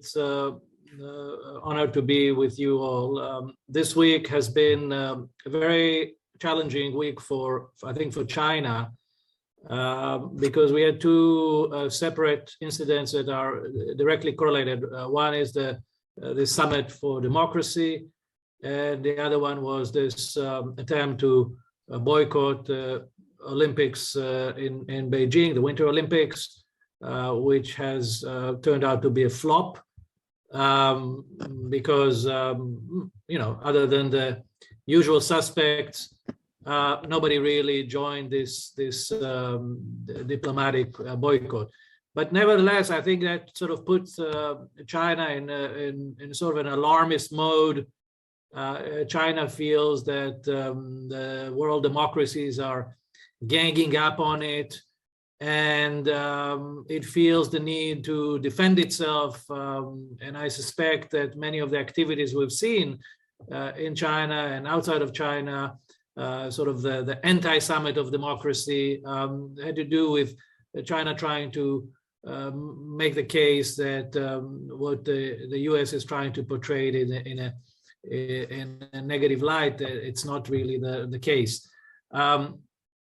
It's honored to be with you all. This week has been a very challenging week I think, for China, because we had two separate incidents that are directly correlated. One is the Summit for Democracy, and the other one was this attempt to boycott Olympics in Beijing, the Winter Olympics, which has turned out to be a flop, because other than the usual suspects, nobody really joined this diplomatic boycott. But nevertheless, I think that sort of puts China in sort of an alarmist mode. China feels that the world democracies are ganging up on it, and it feels the need to defend itself. And I suspect that many of the activities we've seen in China and outside of China, sort of the anti-summit of democracy, had to do with China trying to make the case that what the US is trying to portray it in a negative light. It's not really the case.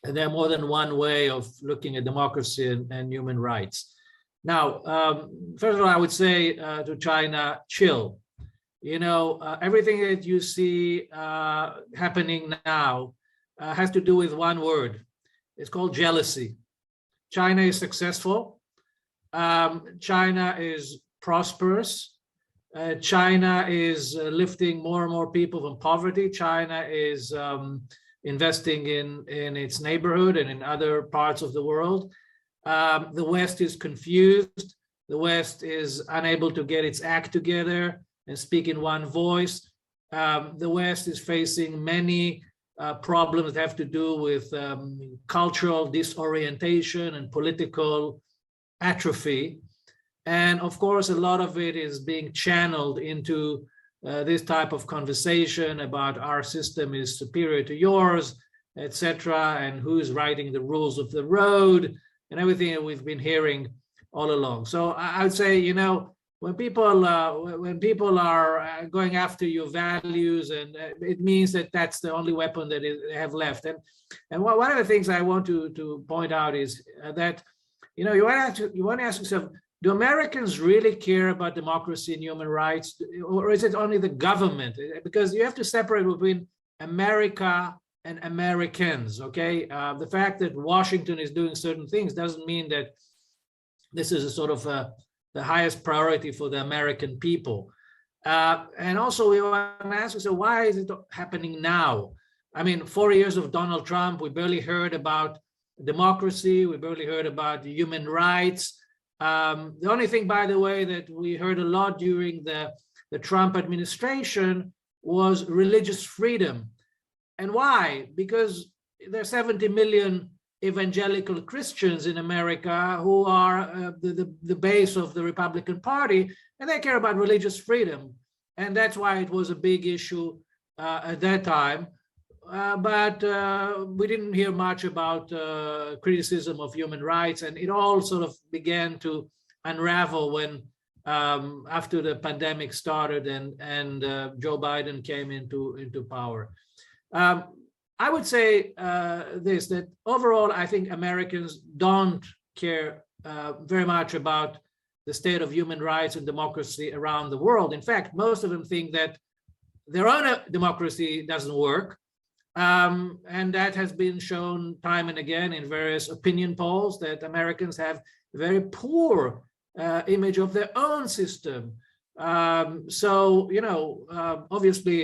And there are more than one way of looking at democracy and human rights. Now, first of all, I would say to China, chill. Everything that you see happening now has to do with one word. It's called jealousy. China is successful. China is prosperous. China is lifting more and more people from poverty. China is investing in its neighborhood and in other parts of the world. The West is confused. The West is unable to get its act together and speak in one voice. The West is facing many problems that have to do with cultural disorientation and political atrophy. And of course, a lot of it is being channeled into this type of conversation about our system is superior to yours, etc., and who's writing the rules of the road, and everything that we've been hearing all along. So I would say, when people are going after your values, and it means that that's the only weapon that they have left. And one of the things I want to point out is that you want to ask yourself, do Americans really care about democracy and human rights, or is it only the government? Because you have to separate between America and Americans, okay? The fact that Washington is doing certain things doesn't mean that this is a sort of the highest priority for the American people. And also we want to ask ourselves, why is it happening now? I mean, 4 years of Donald Trump, we barely heard about democracy, we barely heard about human rights. The only thing, by the way, that we heard a lot during the Trump administration was religious freedom. And why? Because there are 70 million evangelical Christians in America who are the base of the Republican Party, and they care about religious freedom. And that's why it was a big issue at that time. But we didn't hear much about criticism of human rights, and it all sort of began to unravel when after the pandemic started and Joe Biden came into power. I would say that overall, I think Americans don't care very much about the state of human rights and democracy around the world. In fact, most of them think that their own democracy doesn't work. And that has been shown time and again in various opinion polls, that Americans have a very poor image of their own system. Obviously,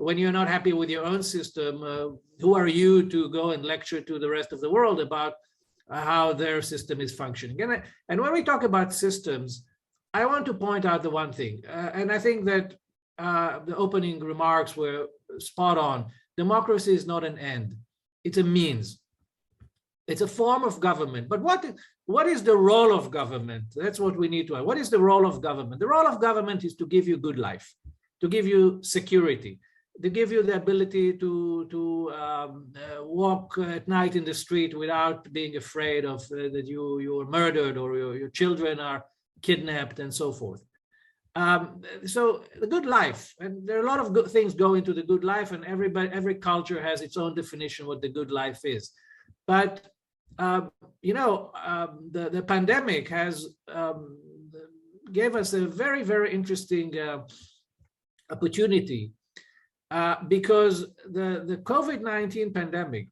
when you're not happy with your own system, who are you to go and lecture to the rest of the world about how their system is functioning? And when we talk about systems, I want to point out the one thing, and I think that the opening remarks were spot on. Democracy is not an end, it's a means. It's a form of government. But what is the role of government? That's what we need to ask. What is the role of government? The role of government is to give you good life, to give you security, to give you the ability to walk at night in the street without being afraid of that you are murdered or your children are kidnapped and so forth. So the good life, and there are a lot of good things go into the good life, and every culture has its own definition what the good life is. But the pandemic has gave us a very, very interesting opportunity because the COVID-19 pandemic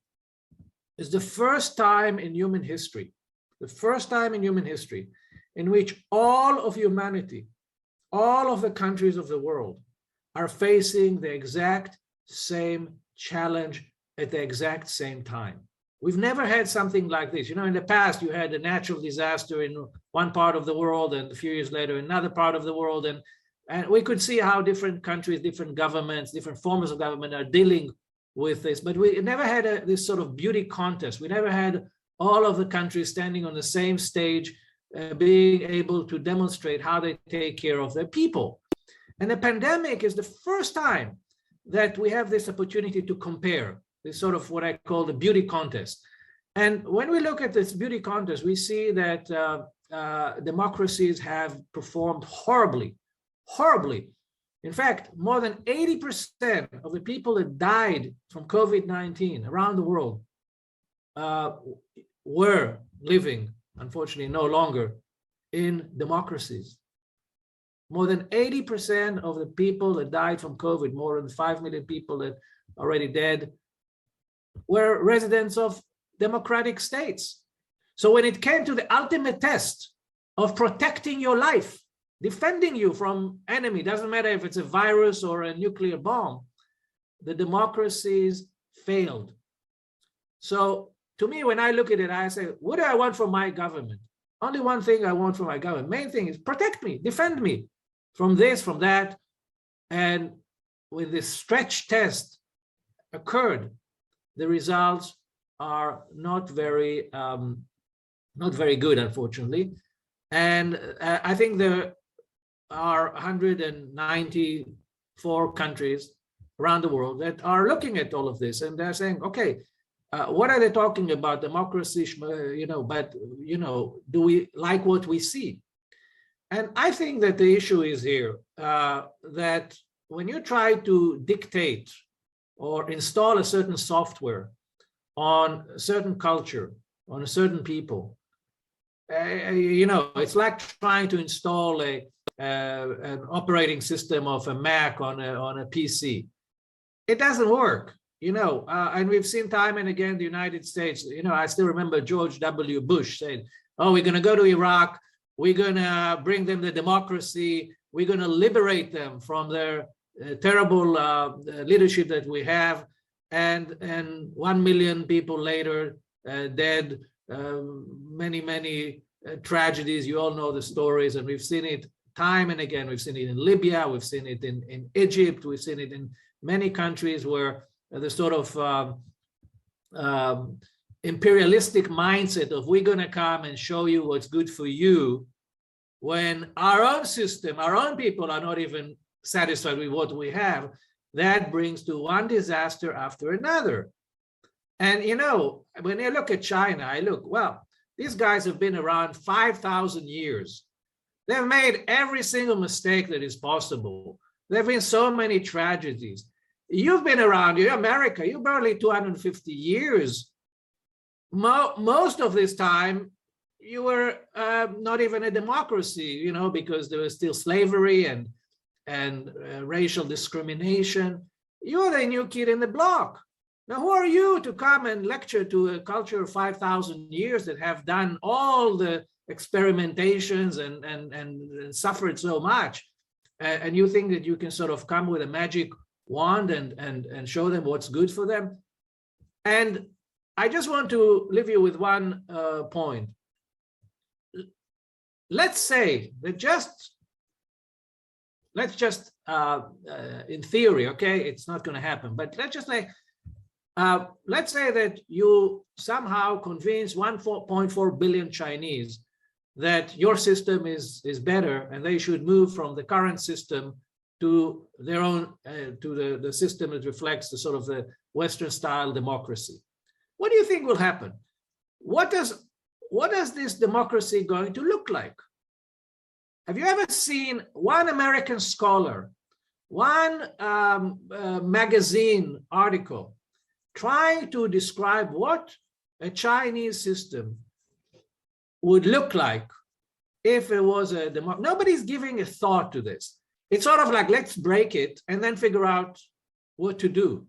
is the first time in human history, in which all of humanity, all of the countries of the world are facing the exact same challenge at the exact same time. We've never had something like this. In the past, you had a natural disaster in one part of the world, and a few years later, another part of the world. And we could see how different countries, different governments, different forms of government are dealing with this. But we never had this sort of beauty contest. We never had all of the countries standing on the same stage, being able to demonstrate how they take care of their people. And the pandemic is the first time that we have this opportunity to compare. This sort of what I call the beauty contest. And when we look at this beauty contest, we see that democracies have performed horribly. In fact, more than 80% of the people that died from COVID-19 around the world were living, unfortunately, no longer in democracies. More than 80% of the people that died from COVID, more than 5 million people that are already dead, were residents of democratic states. So when it came to the ultimate test of protecting your life, defending you from enemy, doesn't matter if it's a virus or a nuclear bomb, the democracies failed. So to me, when I look at it, I say, what do I want from my government? Only one thing I want from my government. Main thing is protect me, defend me from this, from that. And when this stretch test occurred, the results are not very good, unfortunately. And I think there are 194 countries around the world that are looking at all of this, and they're saying, okay, what are they talking about? Democracy, but do we like what we see? And I think that the issue is here that when you try to dictate or install a certain software on a certain culture, on a certain people, it's like trying to install an operating system of a Mac on a PC. It doesn't work, and we've seen time and again the United States. I still remember George W. Bush said, "Oh, we're going to go to Iraq. We're going to bring them the democracy. We're going to liberate them from their terrible leadership that we have." And 1 million people later, dead, many tragedies. You all know the stories, and we've seen it time and again. We've seen it in Libya. We've seen it in Egypt. We've seen it in many countries where the sort of imperialistic mindset of we're going to come and show you what's good for you, when our own system, our own people are not even satisfied with what we have, that brings to one disaster after another. And, when I look at China, these guys have been around 5,000 years. They've made every single mistake that is possible. There have been so many tragedies. You've been around, you're America, you're barely 250 years. Most of this time, you were not even a democracy, because there was still slavery and racial discrimination. You're the new kid in the block. Now, who are you to come and lecture to a culture of 5,000 years that have done all the experimentations and suffered so much? And you think that you can sort of come with a magic wand and show them what's good for them? And I just want to leave you with one point. Let's say that in theory, okay, it's not going to happen, but let's say that you somehow convince 1.4 billion Chinese that your system is better and they should move from the current system to their own, to the system that reflects the sort of the Western style democracy. What do you think will happen? What is this democracy going to look like? Have you ever seen one American scholar, one magazine article trying to describe what a Chinese system would look like if it was a democracy? Nobody's giving a thought to this. It's sort of like, let's break it and then figure out what to do.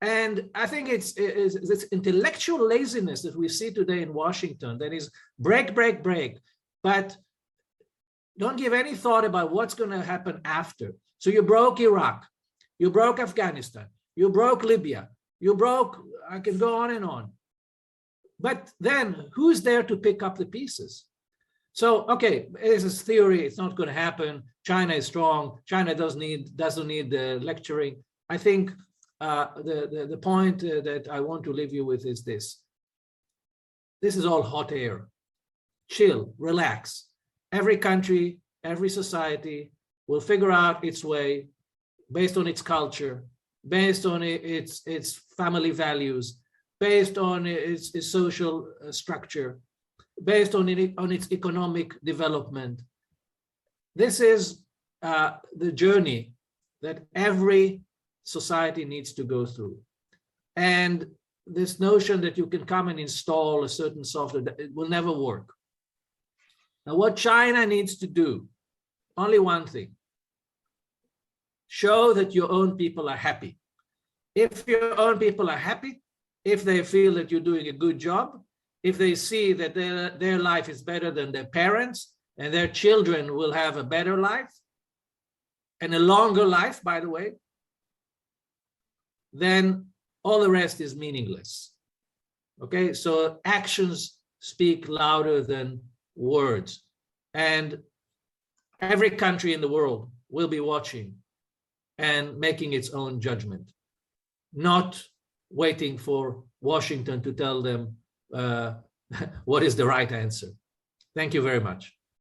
And I think it's intellectual laziness that we see today in Washington, that is break, break, break, but don't give any thought about what's going to happen after. So you broke Iraq, you broke Afghanistan, you broke Libya, you broke, I can go on and on. But then who's there to pick up the pieces? So, okay, this is theory, it's not going to happen. China is strong. China doesn't need lecturing. I think the point that I want to leave you with is this. This is all hot air. Chill, relax. Every country, every society will figure out its way based on its culture, based on its family values, based on its social structure, based on its economic development. This is the journey that every society needs to go through. And this notion that you can come and install a certain software, it will never work. Now, what China needs to do, only one thing: show that your own people are happy. If your own people are happy, if they feel that you're doing a good job, if they see that their life is better than their parents and their children will have a better life and a longer life, by the way, then all the rest is meaningless. Okay, so actions speak louder than words. And every country in the world will be watching and making its own judgment, not waiting for Washington to tell them what is the right answer. Thank you very much.